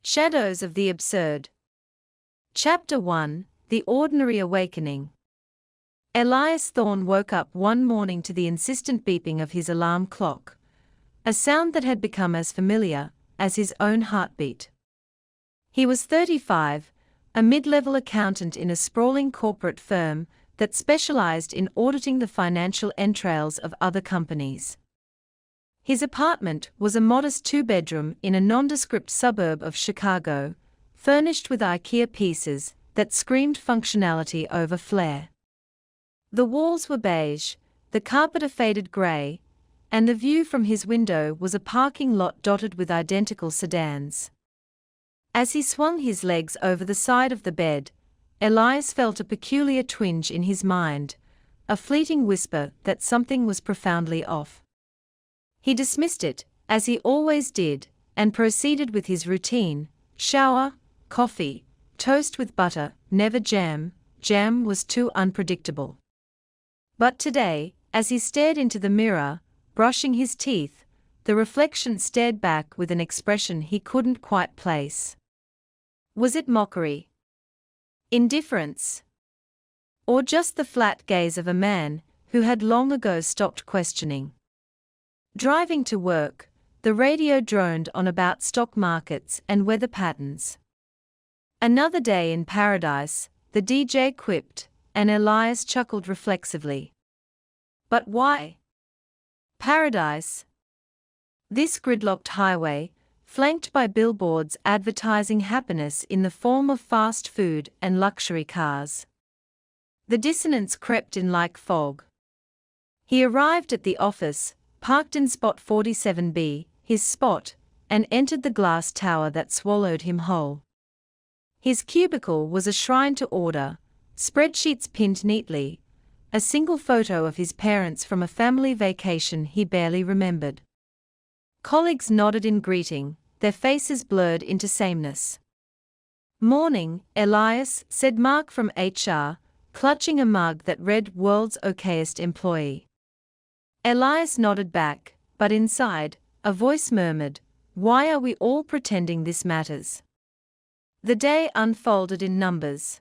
Shadows of the Absurd. Chapter 1: The Ordinary Awakening. Elias Thorne woke up one morning to the insistent beeping of his alarm clock, a sound that had become as familiar as his own heartbeat. He was 35, a mid-level accountant in a sprawling corporate firm that specialized in auditing the financial entrails of other companies. His apartment was a modest two-bedroom in a nondescript suburb of Chicago, furnished with IKEA pieces that screamed functionality over flair. The walls were beige, the carpet a faded gray, and the view from his window was a parking lot dotted with identical sedans. As he swung his legs over the side of the bed, Elias felt a peculiar twinge in his mind, a fleeting whisper that something was profoundly off. He dismissed it, as he always did, and proceeded with his routine: shower, coffee, toast with butter, never jam. Jam was too unpredictable. But today, as he stared into the mirror, brushing his teeth, the reflection stared back with an expression he couldn't quite place. Was it mockery? Indifference? Or just the flat gaze of a man who had long ago stopped questioning? Driving to work, the radio droned on about stock markets and weather patterns. Another day in paradise, the DJ quipped, and Elias chuckled reflexively. But why paradise? This gridlocked highway, flanked by billboards advertising happiness in the form of fast food and luxury cars. The dissonance crept in like fog. He arrived at the office, parked in spot 47B, his spot, and entered the glass tower that swallowed him whole. His cubicle was a shrine to order, spreadsheets pinned neatly, a single photo of his parents from a family vacation he barely remembered. Colleagues nodded in greeting, their faces blurred into sameness. "Morning, Elias," said Mark from HR, clutching a mug that read "World's Okayest Employee." Elias nodded back, but inside, a voice murmured, "Why are we all pretending this matters?" The day unfolded in numbers.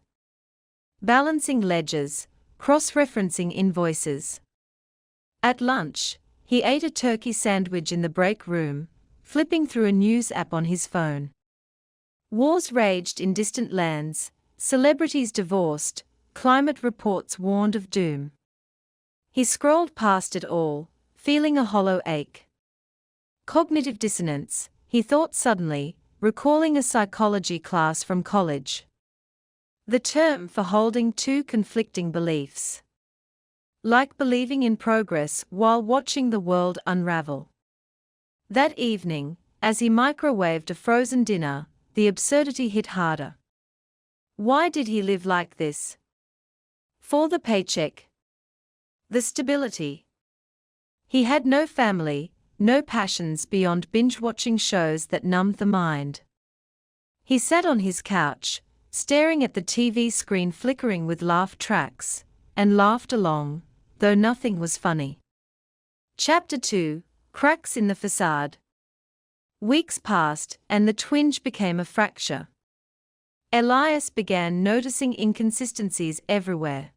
Balancing ledgers, cross-referencing invoices. At lunch, he ate a turkey sandwich in the break room, flipping through a news app on his phone. Wars raged in distant lands, celebrities divorced, climate reports warned of doom. He scrolled past it all, feeling a hollow ache. Cognitive dissonance, he thought suddenly, recalling a psychology class from college. The term for holding two conflicting beliefs. Like believing in progress while watching the world unravel. That evening, as he microwaved a frozen dinner, the absurdity hit harder. Why did he live like this? For the paycheck? The stability? He had no family, no passions beyond binge-watching shows that numbed the mind. He sat on his couch, staring at the TV screen flickering with laugh tracks, and laughed along, though nothing was funny. Chapter 2: Cracks in the Facade. Weeks passed, and the twinge became a fracture. Elias began noticing inconsistencies everywhere.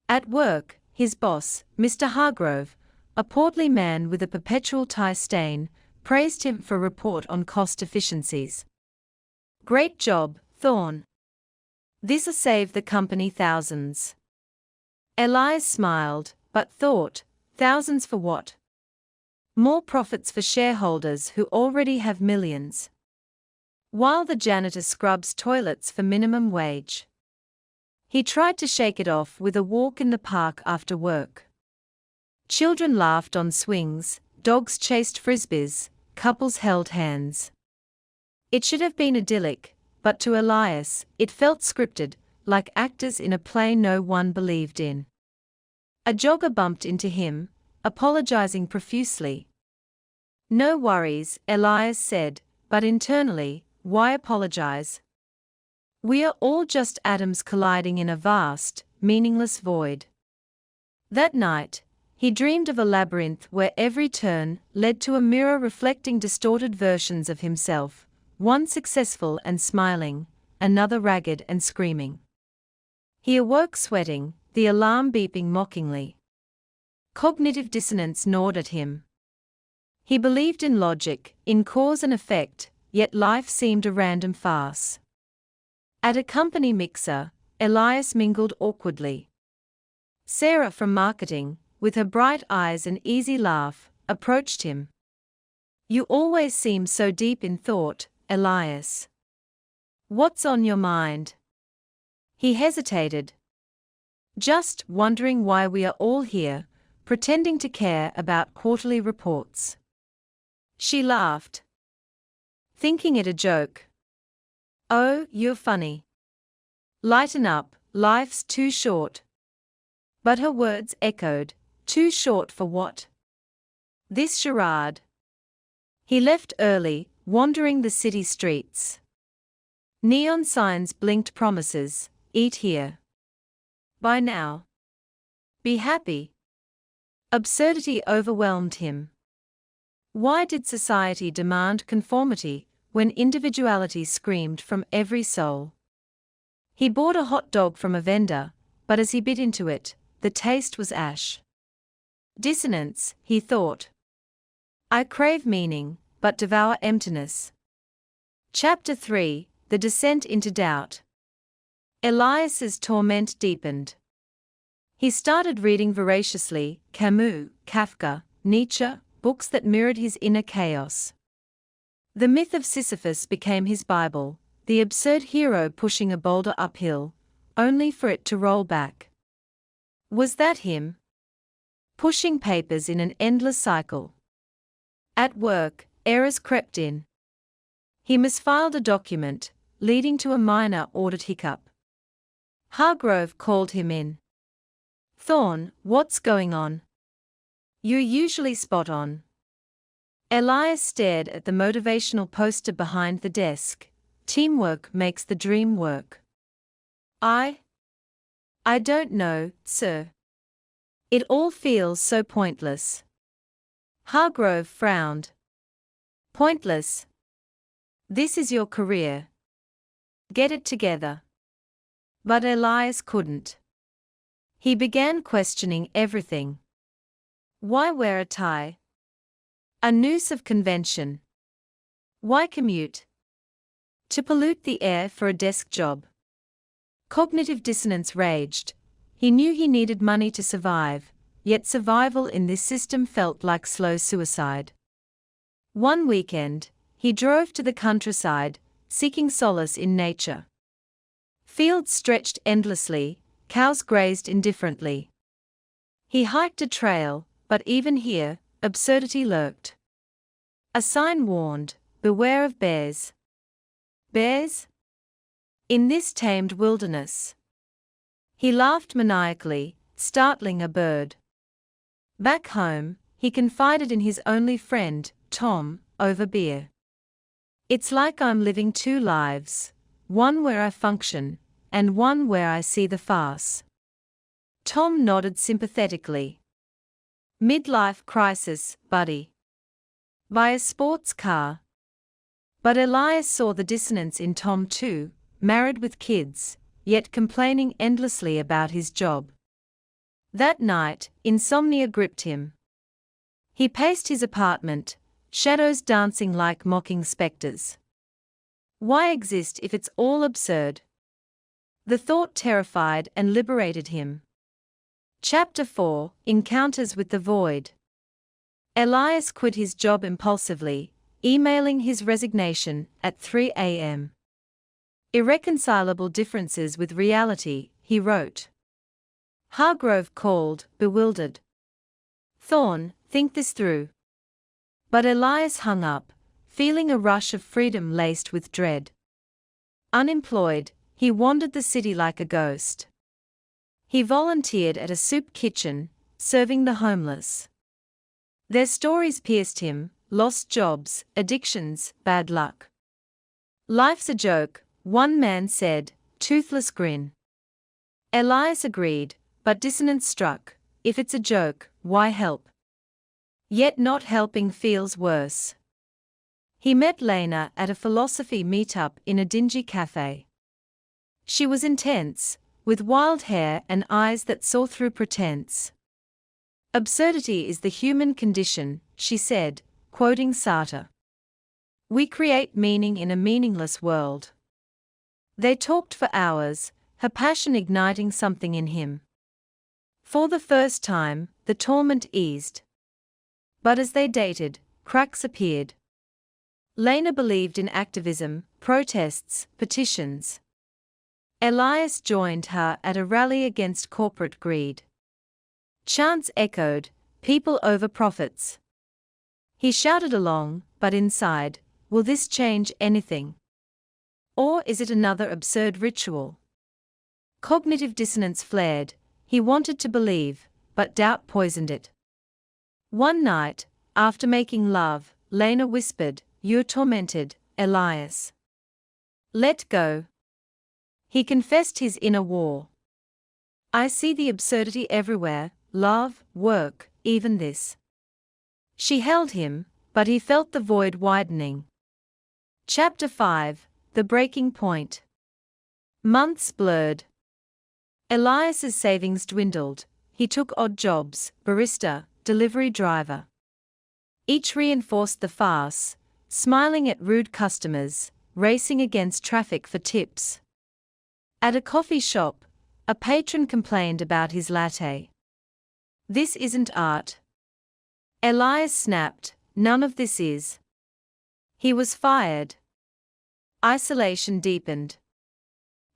At work, his boss, Mr. Hargrove, a portly man with a perpetual tie stain, praised him for a report on cost efficiencies. "Great job, Thorne. This'll save the company thousands." Elias smiled, but thought, thousands for what? More profits for shareholders who already have millions. While the janitor scrubs toilets for minimum wage. He tried to shake it off with a walk in the park after work. Children laughed on swings, dogs chased frisbees, couples held hands. It should have been idyllic, but to Elias, it felt scripted, like actors in a play no one believed in. A jogger bumped into him, apologizing profusely. "No worries," Elias said, but internally, why apologize? We are all just atoms colliding in a vast, meaningless void. That night, he dreamed of a labyrinth where every turn led to a mirror reflecting distorted versions of himself, one successful and smiling, another ragged and screaming. He awoke sweating, the alarm beeping mockingly. Cognitive dissonance gnawed at him. He believed in logic, in cause and effect, yet life seemed a random farce. At a company mixer, Elias mingled awkwardly. Sarah from marketing, with her bright eyes and easy laugh, approached him. "You always seem so deep in thought, Elias. What's on your mind?" He hesitated. "Just wondering why we are all here, pretending to care about quarterly reports." She laughed, thinking it a joke. "Oh, you're funny. Lighten up, life's too short." But her words echoed, "Too short for what?" This charade. He left early, wandering the city streets. Neon signs blinked promises, "Eat here. Buy now. Be happy." Absurdity overwhelmed him. Why did society demand conformity when individuality screamed from every soul? He bought a hot dog from a vendor, but as he bit into it, the taste was ash. Dissonance, he thought. I crave meaning, but devour emptiness. Chapter 3: The Descent into Doubt. Elias's torment deepened. He started reading voraciously, Camus, Kafka, Nietzsche, books that mirrored his inner chaos. The myth of Sisyphus became his Bible, the absurd hero pushing a boulder uphill, only for it to roll back. Was that him? Pushing papers in an endless cycle. At work, errors crept in. He misfiled a document, leading to a minor audit hiccup. Hargrove called him in. "Thorne, what's going on? You're usually spot on." Elias stared at the motivational poster behind the desk. "Teamwork makes the dream work." I don't know, sir. It all feels so pointless." Hargrove frowned. "Pointless? This is your career. Get it together." But Elias couldn't. He began questioning everything. Why wear a tie? A noose of convention. Why commute? To pollute the air for a desk job. Cognitive dissonance raged. He knew he needed money to survive, yet survival in this system felt like slow suicide. One weekend, he drove to the countryside, seeking solace in nature. Fields stretched endlessly, cows grazed indifferently. He hiked a trail, but even here, absurdity lurked. A sign warned, "Beware of bears." Bears? In this tamed wilderness? He laughed maniacally, startling a bird. Back home, he confided in his only friend, Tom, over beer. "It's like I'm living two lives, one where I function, and one where I see the farce." Tom nodded sympathetically. "Midlife crisis, buddy. Buy a sports car." But Elias saw the dissonance in Tom too, married with kids, yet complaining endlessly about his job. That night, insomnia gripped him. He paced his apartment, shadows dancing like mocking specters. Why exist if it's all absurd? The thought terrified and liberated him. Chapter 4: Encounters with the Void. Elias quit his job impulsively, emailing his resignation at 3 a.m. "Irreconcilable differences with reality," he wrote. Hargrove called, bewildered. "Thorne, think this through." But Elias hung up, feeling a rush of freedom laced with dread. Unemployed, he wandered the city like a ghost. He volunteered at a soup kitchen, serving the homeless. Their stories pierced him: lost jobs, addictions, bad luck. "Life's a joke," one man said, toothless grin. Elias agreed, but dissonance struck. If it's a joke, why help? Yet not helping feels worse. He met Lena at a philosophy meetup in a dingy cafe. She was intense, with wild hair and eyes that saw through pretense. "Absurdity is the human condition," she said, quoting Sartre. "We create meaning in a meaningless world." They talked for hours, her passion igniting something in him. For the first time, the torment eased. But as they dated, cracks appeared. Lena believed in activism, protests, petitions. Elias joined her at a rally against corporate greed. Chants echoed, "People over profits." He shouted along, but inside, will this change anything? Or is it another absurd ritual? Cognitive dissonance flared. He wanted to believe, but doubt poisoned it. One night, after making love, Lena whispered, "You're tormented, Elias. Let go." He confessed his inner war. "I see the absurdity everywhere, love, work, even this." She held him, but he felt the void widening. Chapter 5: The Breaking Point. Months blurred. Elias's savings dwindled. He took odd jobs: barista, delivery driver. Each reinforced the farce, smiling at rude customers, racing against traffic for tips. At a coffee shop, a patron complained about his latte. "This isn't art." Elias snapped, "None of this is." He was fired. Isolation deepened.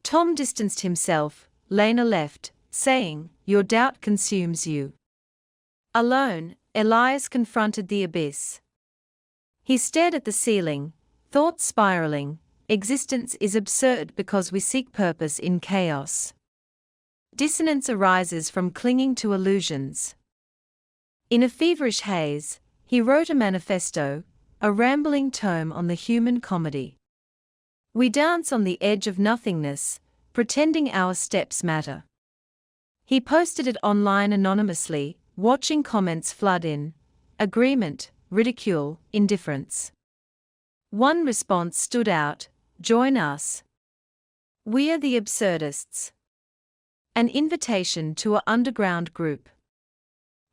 Tom distanced himself. Lena left, saying, "Your doubt consumes you." Alone, Elias confronted the abyss. He stared at the ceiling, thoughts spiraling. Existence is absurd because we seek purpose in chaos. Dissonance arises from clinging to illusions. In a feverish haze, he wrote a manifesto, a rambling tome on the human comedy. We dance on the edge of nothingness, pretending our steps matter. He posted it online anonymously, watching comments flood in: agreement, ridicule, indifference. One response stood out: "Join us. We're the Absurdists." An invitation to an underground group.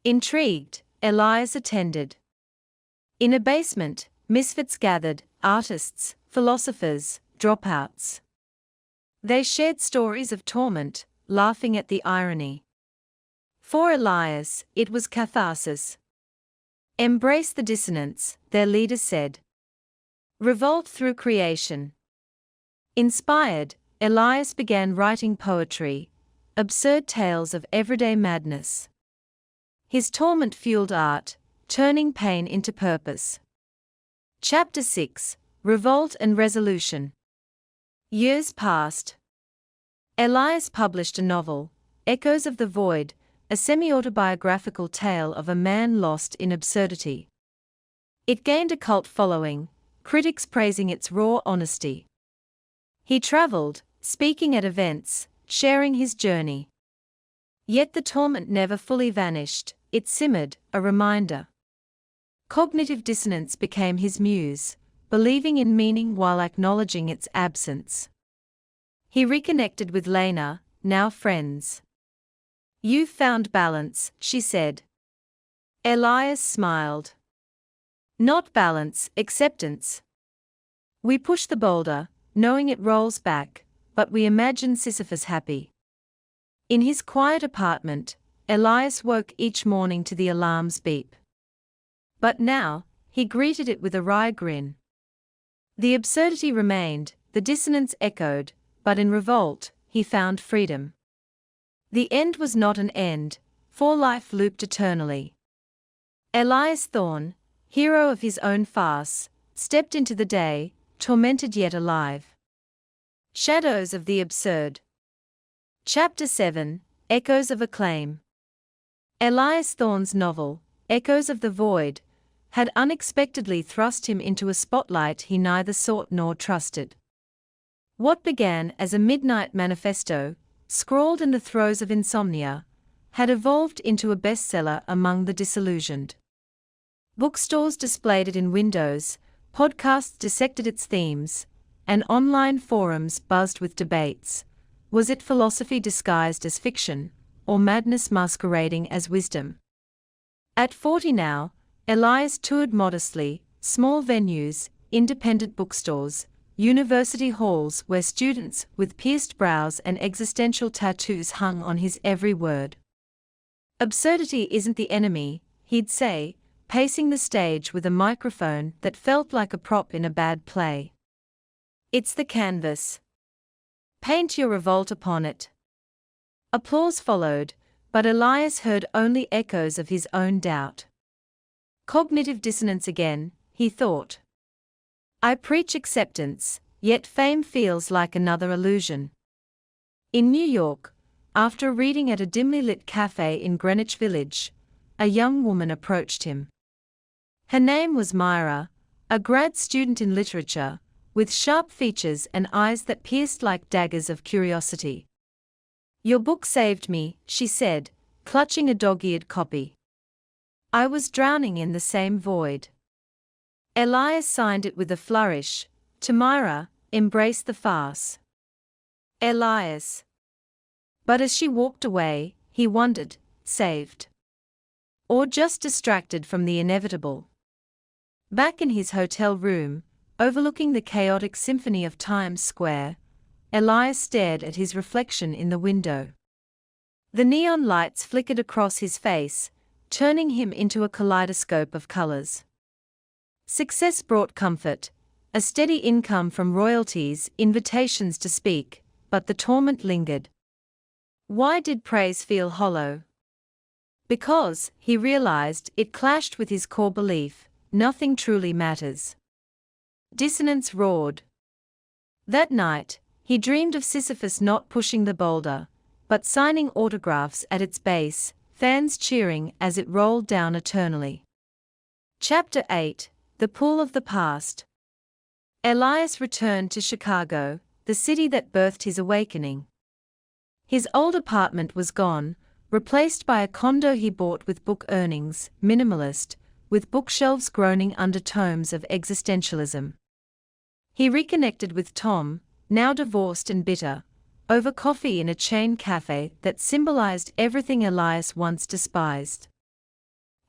Intrigued, Elias attended. In a basement, misfits gathered: artists, philosophers, dropouts. They shared stories of torment, laughing at the irony. For Elias, it was catharsis. "Embrace the dissonance," their leader said. "Revolt through creation." Inspired, Elias began writing poetry, absurd tales of everyday madness. His torment fueled art, turning pain into purpose. Chapter 6: Revolt and Resolution. Years passed. Elias published a novel, Echoes of the Void, a semi-autobiographical tale of a man lost in absurdity. It gained a cult following, critics praising its raw honesty. He traveled, speaking at events, sharing his journey. Yet the torment never fully vanished, it simmered, a reminder. Cognitive dissonance became his muse, believing in meaning while acknowledging its absence. He reconnected with Lena, now friends. "You've found balance," she said. Elias smiled. "Not balance, acceptance. We push the boulder, knowing it rolls back, but we imagine Sisyphus happy." In his quiet apartment, Elias woke each morning to the alarm's beep. But now, he greeted it with a wry grin. The absurdity remained, the dissonance echoed, but in revolt, he found freedom. The end was not an end, for life looped eternally. Elias Thorne, hero of his own farce, stepped into the day, tormented yet alive. Shadows of the Absurd. Chapter 7: Echoes of Acclaim. Elias Thorne's novel, Echoes of the Void, had unexpectedly thrust him into a spotlight he neither sought nor trusted. What began as a midnight manifesto, scrawled in the throes of insomnia, had evolved into a bestseller among the disillusioned. Bookstores displayed it in windows, Podcasts dissected its themes, and online forums buzzed with debates. Was it philosophy disguised as fiction, or madness masquerading as wisdom? At 40 now, Elias toured modestly, small venues, independent bookstores, university halls where students with pierced brows and existential tattoos hung on his every word. Absurdity isn't the enemy, he'd say, pacing the stage with a microphone that felt like a prop in a bad play. It's the canvas. Paint your revolt upon it. Applause followed, but Elias heard only echoes of his own doubt. Cognitive dissonance again, he thought. I preach acceptance, yet fame feels like another illusion. In New York, after reading at a dimly lit cafe in Greenwich Village, a young woman approached him. Her name was Myra, a grad student in literature, with sharp features and eyes that pierced like daggers of curiosity. Your book saved me, she said, clutching a dog-eared copy. I was drowning in the same void. Elias signed it with a flourish. To Myra, embrace the farce. Elias. But as she walked away, he wondered, saved? Or just distracted from the inevitable? Back in his hotel room, overlooking the chaotic symphony of Times Square, Elias stared at his reflection in the window. The neon lights flickered across his face, turning him into a kaleidoscope of colors. Success brought comfort, a steady income from royalties, invitations to speak, but the torment lingered. Why did praise feel hollow? Because, he realized, it clashed with his core belief, nothing truly matters. Dissonance roared. That night, he dreamed of Sisyphus not pushing the boulder, but signing autographs at its base, fans cheering as it rolled down eternally. Chapter 8: The Pool of the Past. Elias returned to Chicago, the city that birthed his awakening. His old apartment was gone, replaced by a condo he bought with book earnings, minimalist, with bookshelves groaning under tomes of existentialism. He reconnected with Tom, now divorced and bitter, over coffee in a chain cafe that symbolized everything Elias once despised.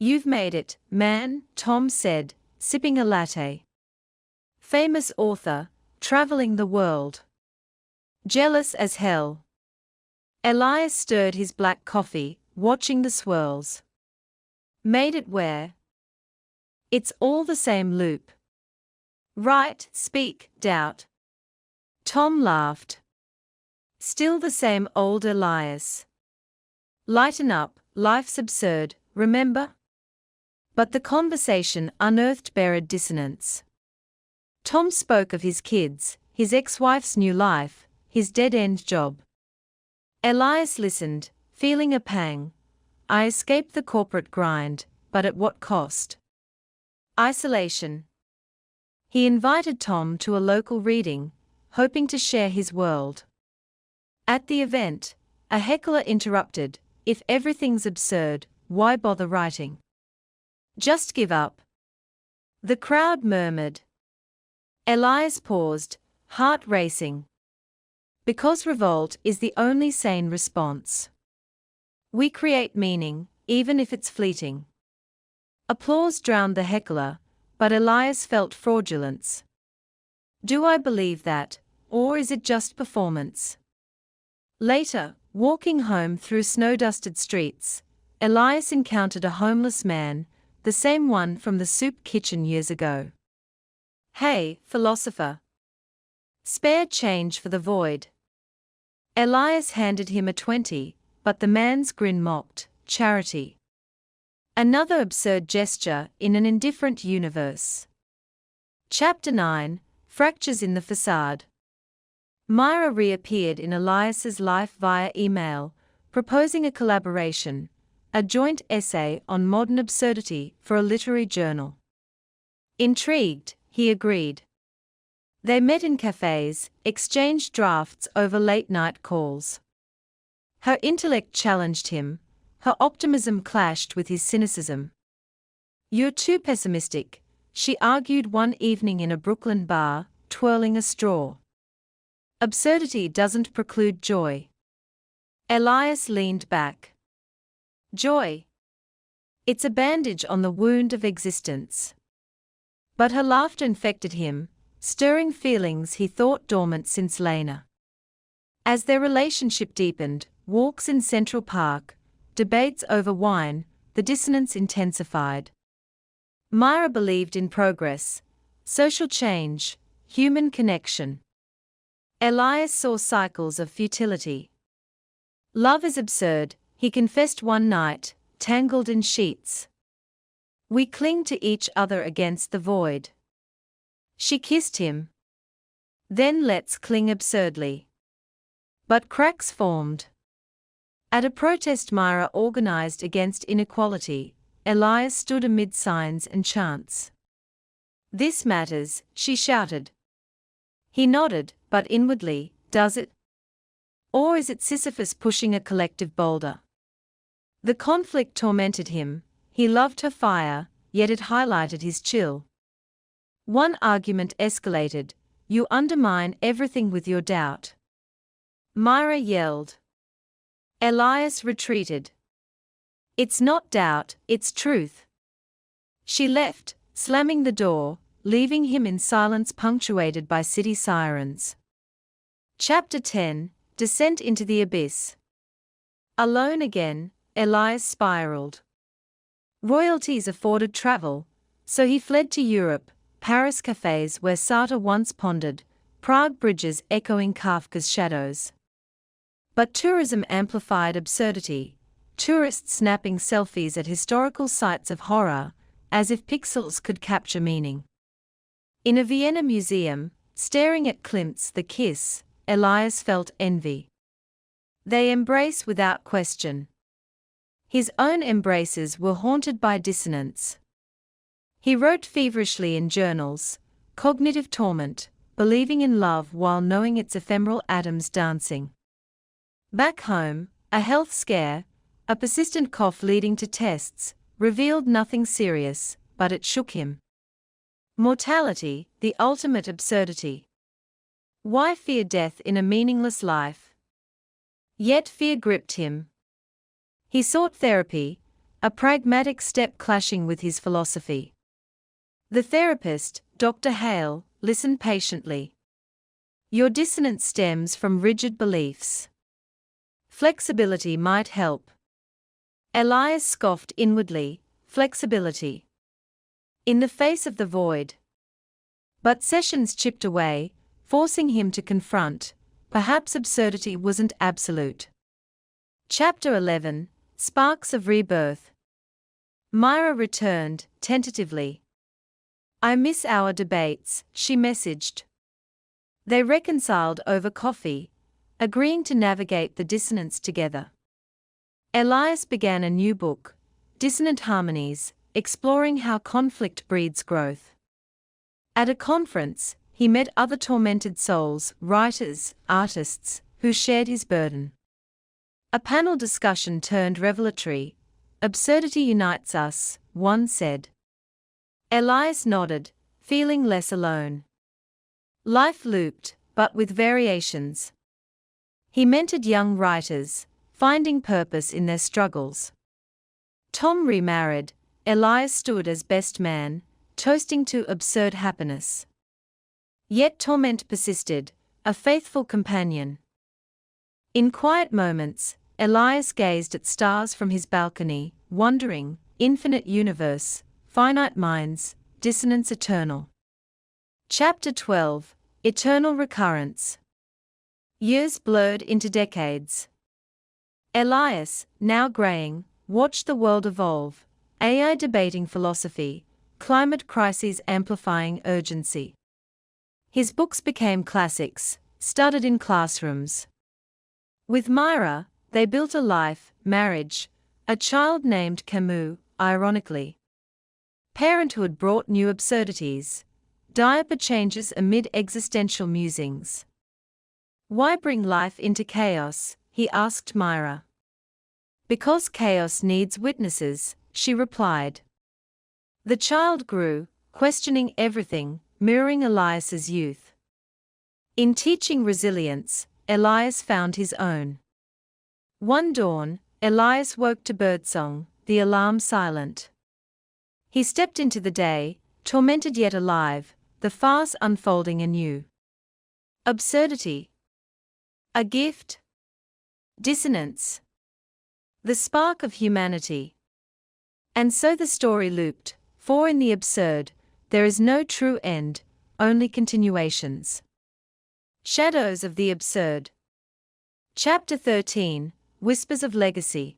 You've made it, man, Tom said, sipping a latte. Famous author, traveling the world. Jealous as hell. Elias stirred his black coffee, watching the swirls. Made it where? It's all the same loop. Write, speak, doubt. Tom laughed. Still the same old Elias. Lighten up, life's absurd, remember? But the conversation unearthed buried dissonance. Tom spoke of his kids, his ex-wife's new life, his dead-end job. Elias listened, feeling a pang. I escaped the corporate grind, but at what cost? Isolation. He invited Tom to a local reading, hoping to share his world. At the event, a heckler interrupted, if everything's absurd, why bother writing? Just give up. The crowd murmured. Elias paused, heart racing. Because revolt is the only sane response. We create meaning, even if it's fleeting. Applause drowned the heckler, but Elias felt fraudulence. Do I believe that, or is it just performance? Later, walking home through snow-dusted streets, Elias encountered a homeless man, the same one from the soup kitchen years ago. Hey, philosopher. Spare change for the void. Elias handed him a 20, but the man's grin mocked, charity. Another absurd gesture in an indifferent universe. Chapter 9: Fractures in the Facade. Myra reappeared in Elias's life via email, proposing a collaboration, a joint essay on modern absurdity for a literary journal. Intrigued, he agreed. They met in cafes, exchanged drafts over late-night calls. Her intellect challenged him, her optimism clashed with his cynicism. You're too pessimistic, she argued one evening in a Brooklyn bar, twirling a straw. Absurdity doesn't preclude joy. Elias leaned back. Joy. It's a bandage on the wound of existence. But her laughter infected him, stirring feelings he thought dormant since Lena. As their relationship deepened, walks in Central Park, debates over wine, the dissonance intensified. Myra believed in progress, social change, human connection. Elias saw cycles of futility. Love is absurd, he confessed one night, tangled in sheets. We cling to each other against the void. She kissed him. Then let's cling absurdly. But cracks formed. At a protest Myra organized against inequality, Elias stood amid signs and chants. This matters, she shouted. He nodded, but inwardly, does it? Or is it Sisyphus pushing a collective boulder? The conflict tormented him. He loved her fire, yet it highlighted his chill. One argument escalated. You undermine everything with your doubt. Myra yelled. Elias retreated. It's not doubt, it's truth. She left, slamming the door, leaving him in silence punctuated by city sirens. Chapter 10, Descent into the Abyss. Alone again, Elias spiraled. Royalties afforded travel, so he fled to Europe, Paris cafes where Sartre once pondered, Prague bridges echoing Kafka's shadows. But tourism amplified absurdity, tourists snapping selfies at historical sites of horror, as if pixels could capture meaning. In a Vienna museum, staring at Klimt's The Kiss, Elias felt envy. They embrace without question. His own embraces were haunted by dissonance. He wrote feverishly in journals, cognitive torment, believing in love while knowing its ephemeral atoms dancing. Back home, a health scare, a persistent cough leading to tests, revealed nothing serious, but it shook him. Mortality, the ultimate absurdity. Why fear death in a meaningless life? Yet fear gripped him. He sought therapy, a pragmatic step clashing with his philosophy. The therapist, Dr. Hale, listened patiently. Your dissonance stems from rigid beliefs. Flexibility might help. Elias scoffed inwardly, flexibility. In the face of the void. But sessions chipped away, forcing him to confront, perhaps absurdity wasn't absolute. Chapter 11, Sparks of Rebirth. Myra returned, tentatively. I miss our debates, she messaged. They reconciled over coffee, agreeing to navigate the dissonance together. Elias began a new book, Dissonant Harmonies, exploring how conflict breeds growth. At a conference, he met other tormented souls, writers, artists, who shared his burden. A panel discussion turned revelatory. Absurdity unites us, one said. Elias nodded, feeling less alone. Life looped, but with variations. He mentored young writers, finding purpose in their struggles. Tom remarried, Elias stood as best man, toasting to absurd happiness. Yet torment persisted, a faithful companion. In quiet moments, Elias gazed at stars from his balcony, wondering, infinite universe, finite minds, dissonance eternal. Chapter 12, Eternal Recurrence. Years blurred into decades. Elias, now graying, watched the world evolve, AI debating philosophy, climate crises amplifying urgency. His books became classics, studied in classrooms. With Myra, they built a life, marriage, a child named Camus, ironically. Parenthood brought new absurdities, diaper changes amid existential musings. Why bring life into chaos, he asked Myra. Because chaos needs witnesses, she replied. The child grew, questioning everything, mirroring Elias's youth. In teaching resilience, Elias found his own. One dawn, Elias woke to birdsong, the alarm silent. He stepped into the day, tormented yet alive, the farce unfolding anew. Absurdity. A gift. Dissonance. The spark of humanity. And so the story looped, for in the absurd, there is no true end, only continuations. Shadows of the absurd. Chapter 13, Whispers of Legacy.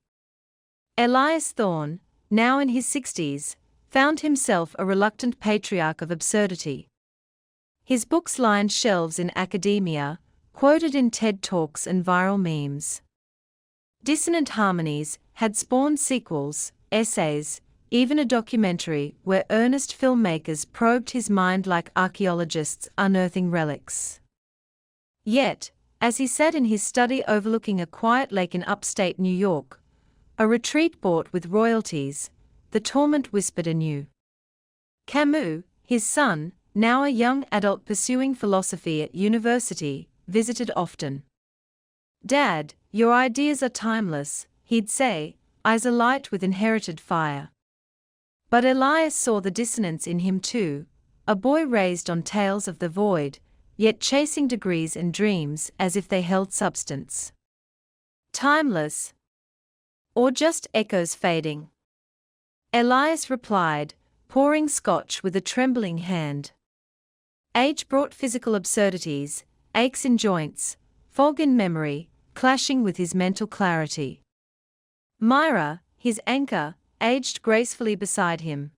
Elias Thorne, now in his 60s, found himself a reluctant patriarch of absurdity. His books lined shelves in academia, quoted in TED Talks and viral memes. Dissonant Harmonies had spawned sequels, essays, even a documentary where earnest filmmakers probed his mind like archaeologists unearthing relics. Yet, as he sat in his study overlooking a quiet lake in upstate New York, a retreat bought with royalties, the torment whispered anew. Camus, his son, now a young adult pursuing philosophy at university, visited often. "Dad, your ideas are timeless," he'd say, eyes alight with inherited fire. But Elias saw the dissonance in him too, a boy raised on tales of the void, yet chasing degrees and dreams as if they held substance. Timeless? Or just echoes fading? Elias replied, pouring scotch with a trembling hand. Age brought physical absurdities, aches in joints, fog in memory, clashing with his mental clarity. Myra, his anchor, aged gracefully beside him.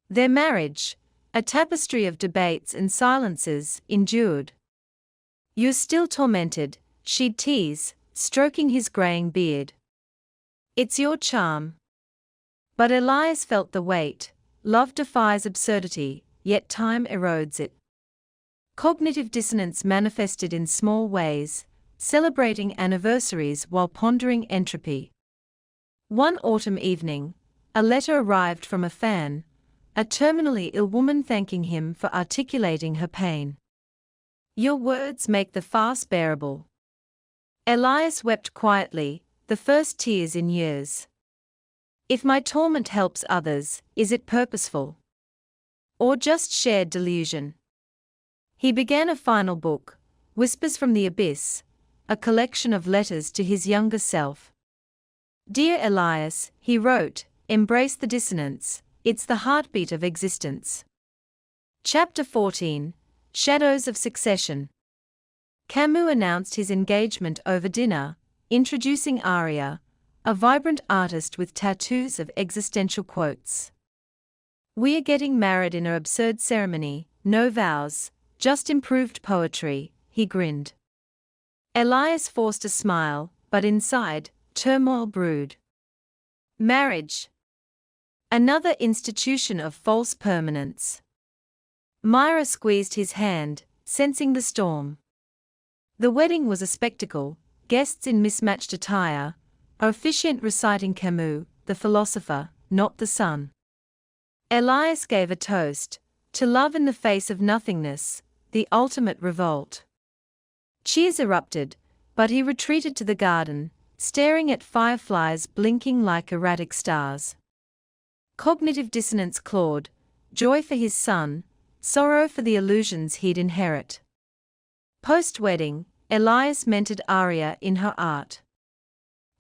Their marriage, a tapestry of debates and silences, endured. "You're still tormented," she'd tease, stroking his graying beard. "It's your charm." But Elias felt the weight. Love defies absurdity, yet time erodes it. Cognitive dissonance manifested in small ways, celebrating anniversaries while pondering entropy. One autumn evening, a letter arrived from a fan, a terminally ill woman thanking him for articulating her pain. "Your words make the farce bearable." Elias wept quietly, the first tears in years. If my torment helps others, is it purposeful? Or just shared delusion? He began a final book, Whispers from the Abyss, a collection of letters to his younger self. "Dear Elias," he wrote, "embrace the dissonance, it's the heartbeat of existence." Chapter 14, Shadows of Succession. Camus announced his engagement over dinner, introducing Aria, a vibrant artist with tattoos of existential quotes. "We are getting married in an absurd ceremony, no vows, just improved poetry," he grinned. Elias forced a smile, but inside, turmoil brewed. Marriage. Another institution of false permanence. Myra squeezed his hand, sensing the storm. The wedding was a spectacle, guests in mismatched attire, an officiant reciting Camus, the philosopher, not the sun. Elias gave a toast, to love in the face of nothingness, the ultimate revolt. Cheers erupted, but he retreated to the garden, staring at fireflies blinking like erratic stars. Cognitive dissonance clawed, joy for his son, sorrow for the illusions he'd inherit. Post-wedding, Elias mentored Aria in her art.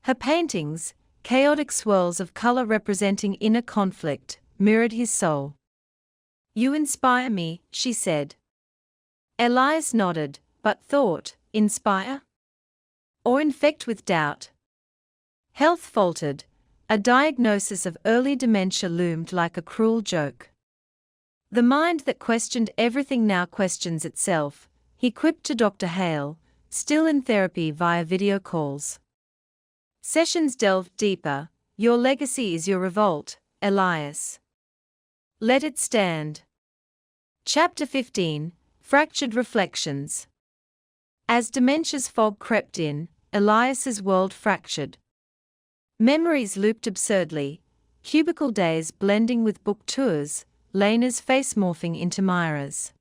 Her paintings, chaotic swirls of color representing inner conflict, mirrored his soul. "You inspire me," she said. Elias nodded, but thought, inspire? Or infect with doubt? Health faltered. A diagnosis of early dementia loomed like a cruel joke. "The mind that questioned everything now questions itself," he quipped to Dr. Hale, still in therapy via video calls. Sessions delved deeper. "Your legacy is your revolt, Elias. Let it stand." Chapter 15, Fractured Reflections. As dementia's fog crept in, Elias's world fractured. Memories looped absurdly, cubicle days blending with book tours, Lena's face morphing into Myra's.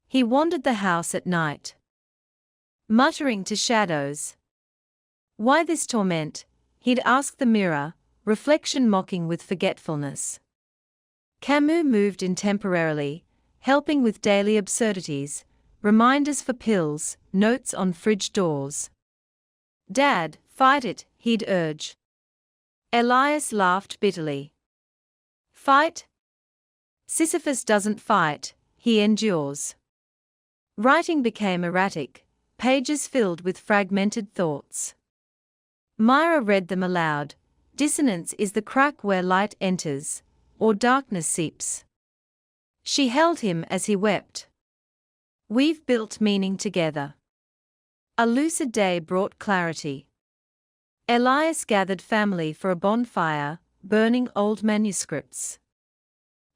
He wandered the house at night, muttering to shadows. Why this torment? He'd ask the mirror, reflection mocking with forgetfulness. Camus moved in temporarily, helping with daily absurdities, reminders for pills, notes on fridge doors. Dad, fight it, he'd urge. Elias laughed bitterly. Fight? Sisyphus doesn't fight, he endures. Writing became erratic, pages filled with fragmented thoughts. Myra read them aloud. Dissonance is the crack where light enters, or darkness seeps. She held him as he wept. We've built meaning together. A lucid day brought clarity. Elias gathered family for a bonfire, burning old manuscripts.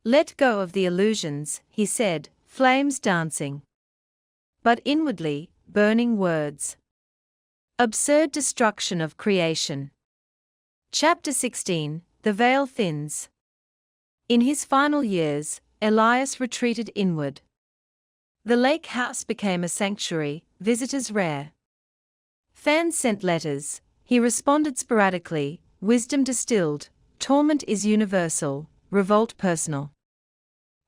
Let go of the illusions, he said, flames dancing. But inwardly, burning words. Absurd destruction of creation. Chapter 16, The Veil Thins. In his final years, Elias retreated inward. The lake house became a sanctuary, visitors rare. Fans sent letters, he responded sporadically, wisdom distilled, torment is universal, revolt personal.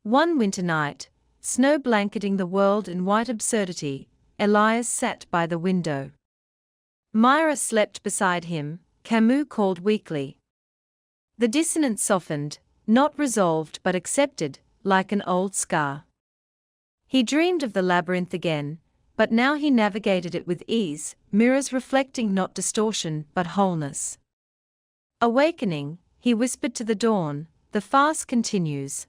One winter night, snow blanketing the world in white absurdity, Elias sat by the window. Myra slept beside him, Camus called weakly. The dissonance softened, not resolved but accepted, like an old scar. He dreamed of the labyrinth again, but now he navigated it with ease, mirrors reflecting not distortion but wholeness. Awakening, he whispered to the dawn, the farce continues.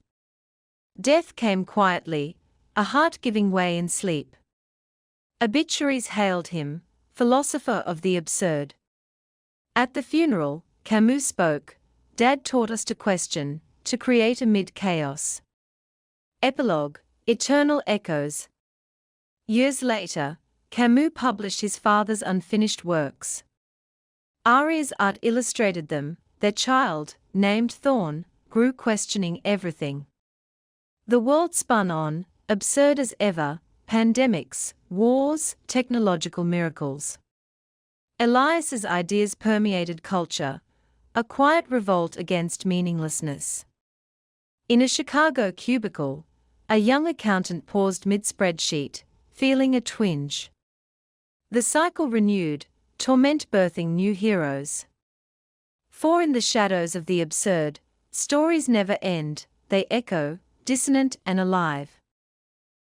Death came quietly, a heart giving way in sleep. Obituaries hailed him, philosopher of the absurd. At the funeral, Camus spoke, Dad taught us to question, to create amid chaos. Epilogue, Eternal Echoes. Years later, Camus published his father's unfinished works. Arias Art illustrated them. Their child, named Thorne, grew questioning everything. The world spun on, absurd as ever, pandemics, wars, technological miracles. Elias's ideas permeated culture, a quiet revolt against meaninglessness. In a Chicago cubicle, a young accountant paused mid-spreadsheet, feeling a twinge. The cycle renewed, torment birthing new heroes. For in the shadows of the absurd, stories never end, they echo, dissonant and alive.